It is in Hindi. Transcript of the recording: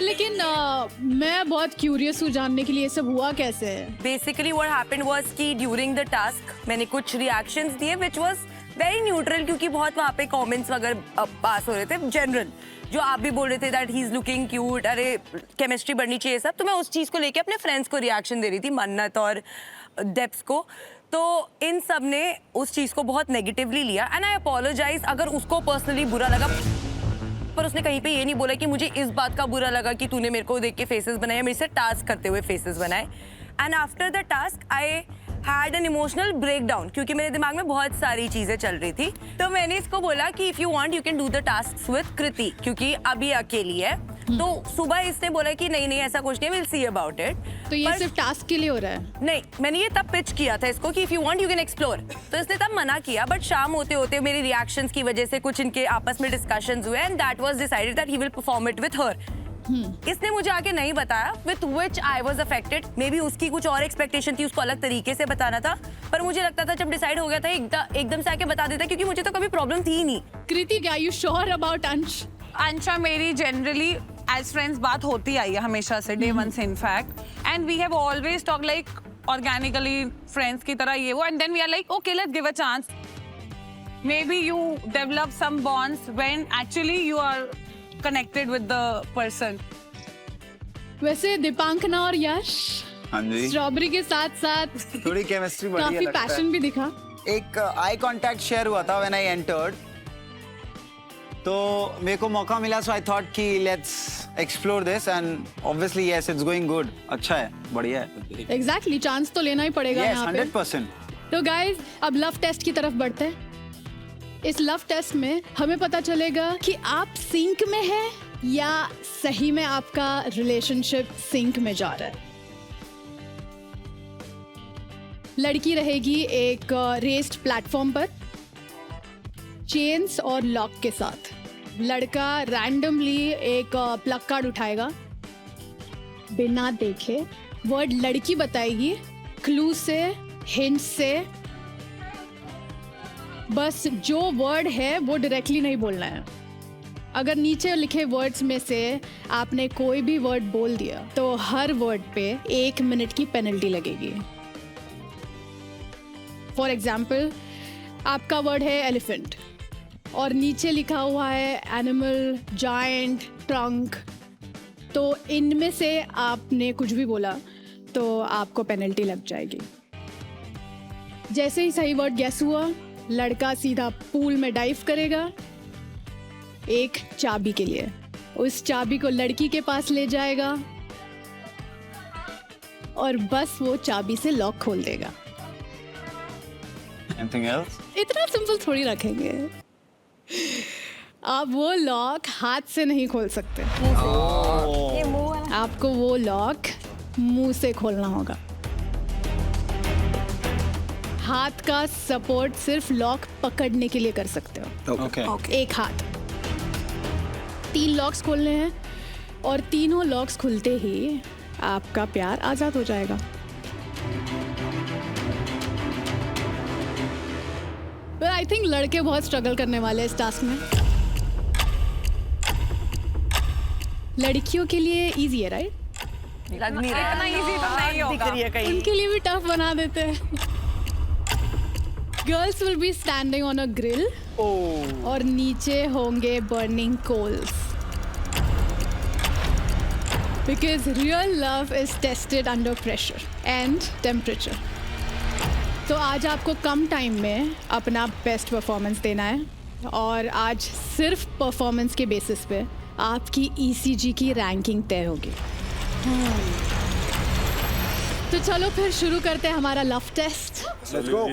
लेकिन मैं बहुत क्यूरियस हूँ जानने के लिए ये सब हुआ कैसे है। बेसिकली व्हाट हैपेंड वाज कि ड्यूरिंग द टास्क मैंने कुछ रिएक्शंस दिए व्हिच वाज वेरी न्यूट्रल, क्योंकि बहुत वहाँ पे कमेंट्स वगैरह पास हो रहे थे जनरल, जो आप भी बोल रहे थे that he is looking cute, अरे केमिस्ट्री बढ़नी चाहिए सब, तो मैं उस चीज़ को लेके अपने फ्रेंड्स को रिएक्शन दे रही थी, मन्नत और डेप्स को। तो इन सब ने उस चीज़ को बहुत नेगेटिवली लिया एंड आई अपोलोजाइज अगर उसको पर्सनली बुरा लगा, पर उसने कहीं पे ये नहीं बोला कि मुझे इस बात का बुरा लगा कि तूने मेरे को देख के फेसेस बनाए, मेरे से टास्क करते हुए फेसेस बनाए। And after the task I had an emotional breakdown, क्योंकि मेरे दिमाग में बहुत सारी चीज़ें चल रही थी। तो मैंने इसको बोला कि if you want you can do the task with Kriti, क्योंकि अभी अकेली है। तो सुबह इसने बोला कि नहीं नहीं ऐसा कुछ नहीं, विल सी अबाउट इट। तो ये सिर्फ टास्क के लिए हो रहा है? नहीं, मैंने ये तब पिच किया था इसको कि if you want you can explore, तो इसने तब मना किया। बट शाम होते होते मेरी रिएक्शंस की वजह से कुछ इनके आपस में डिस्कशंस हुए and that was decided that he will perform it with her. इसने मुझे आके नहीं बताया, with which I was affected. May be उसकी कुछ और एक्सपेक्टेशन थी, उसको अलग तरीके से बताना था, पर मुझे लगता था जब डिसाइड हो गया था एकदम से आके बता देता, क्योंकि मुझे तो कभी प्रॉब्लम थी ही नहीं। कृति, क्या यू श्योर अबाउट अंश? अंशा मेरी जनरली एज फ्रेंड्स बात होती आई है हमेशा से, डे वन से in fact, and we have always talk like organically friends की तरह ये वो, and then we are like okay let's give a chance, maybe you develop some bonds when actually you are connected with the person. वैसे दीपांकना और यश, हाँ जी, स्ट्रॉबेरी के साथ साथ थोड़ी केमिस्ट्री बढ़िया काफी लगता पैशन है। भी दिखा। एक आई कांटेक्ट शेयर हुआ था व्हेन आई एंटर्ड, तो मेरे को मौका मिला, सो आई थॉट कि let's explore this and obviously yes it's going good, अच्छा है, बढ़िया है। एग्जैक्टली, चांस तो लेना ही पड़ेगा यस यहाँ पे। 100%। तो गाइज अब लव टेस्ट की तरफ बढ़ते हैं। इस लव टेस्ट में हमें पता चलेगा कि आप सिंक में हैं या सही में आपका रिलेशनशिप सिंक में जा रहा है। लड़की रहेगी एक रेस्ड प्लेटफॉर्म पर चेन्स और लॉक के साथ। लड़का रैंडमली एक प्लग कार्ड उठाएगा, बिना देखे वर्ड लड़की बताएगी, क्लू से, हिंट से, बस जो वर्ड है वो डायरेक्टली नहीं बोलना है। अगर नीचे लिखे वर्ड्स में से आपने कोई भी वर्ड बोल दिया तो हर वर्ड पे 1 मिनट की पेनल्टी लगेगी। फॉर एग्जाम्पल, आपका वर्ड है एलिफेंट और नीचे लिखा हुआ है एनिमल, जायंट, ट्रंक, तो इनमें से आपने कुछ भी बोला तो आपको पेनल्टी लग जाएगी। जैसे ही सही वर्ड गेस हुआ, लड़का सीधा पूल में डाइव करेगा एक चाबी के लिए। उस चाबी को लड़की के पास ले जाएगा और बस वो चाबी से लॉक खोल देगा। Anything else? इतना सिंपल थोड़ी रखेंगे। आप वो लॉक हाथ से नहीं खोल सकते, आपको वो लॉक मुंह से खोलना होगा। हाथ का सपोर्ट सिर्फ लॉक पकड़ने के लिए कर सकते हो। Okay. एक हाथ। 3 लॉक्स खोलने हैं और तीनों लॉक्स खुलते ही आपका प्यार आजाद हो जाएगा। पर आई थिंक लड़के बहुत स्ट्रगल करने वाले हैं इस टास्क में। लड़कियों के लिए इजी है, राइट? लग नहीं रहा, इतना easy तो नहीं दिख होगा। रही है कहीं। उनके लिए भी टफ बना देते हैं। Girls will be standing on a grill और नीचे होंगे burning coals, because real love is tested under pressure and temperature. तो आज आपको कम टाइम में अपना बेस्ट परफॉर्मेंस देना है और आज सिर्फ परफॉर्मेंस के बेसिस पे आपकी ECG की रैंकिंग तय होगी। तो चलो फिर शुरू करते हैं हमारा लव टेस्ट। Let's go.